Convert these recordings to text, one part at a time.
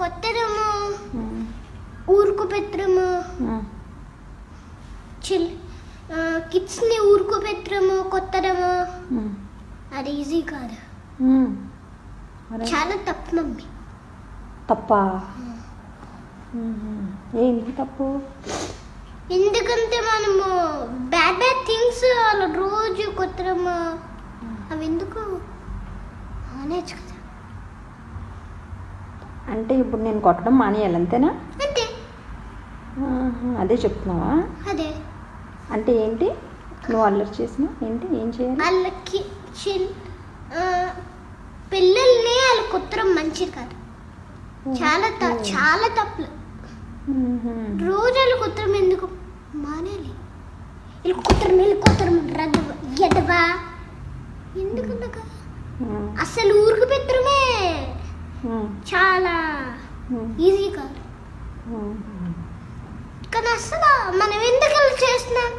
కొత్తరము ఊరుకు పెట్టడము కిడ్స్ని ఊరుకు పెట్టడము కొత్తడము అది ఈజీ కాదు, చాలా తప్పు మమ్మీ. తప్పా? ఏంటి తప్పు? ఎందుకంటే మనము బ్యాడ్ బ్యాడ్ థింగ్స్ అలా రోజు కొత్తడము అవి ఎందుకు అనేచ్చు కదా. అంటే ఇప్పుడు నేను కొట్టడం మానేయాలి అంతేనా? అంతే. అదే చెప్తున్నావా? అదే. అంటే ఏంటి నువ్వు అల్లరి చేసిన ఏంటి, ఏం చేయాలి? వాళ్ళకి పిల్లల్ని వాళ్ళు కుత్తరం మంచిది కాదు, చాలా చాలా తప్పులు. రోజు వాళ్ళు కుత్తరం ఎందుకు మానేయాలి? వీళ్ళు కుత్తరం ఎదవా ఎందుకు? అసలు ఊరికి పెట్టడమే చాలా ఈజీ కాదు. కానీ అసలు మనం ఎందుకు అలా చేస్తున్నాం?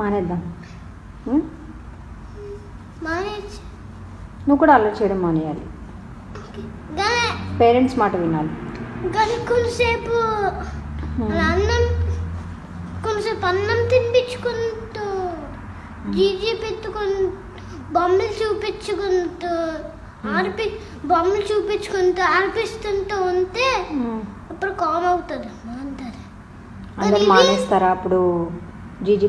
మానేద్దాం. మానేసి నువ్వు కూడా అల్లరి చేయడం మానేయాలి, పేరెంట్స్ మాట వినాలి. కానీ కొంతసేపు అన్నం తినిపించుకుంటూ జీజీ పెట్టుకుంటూ బొమ్మలు చూపించుకుంటూ ఆడిపిస్తుంటూ ఉంటే అప్పుడు కామ్ అవుతుంది. అందరు మానేస్తారా అప్పుడు జీజీ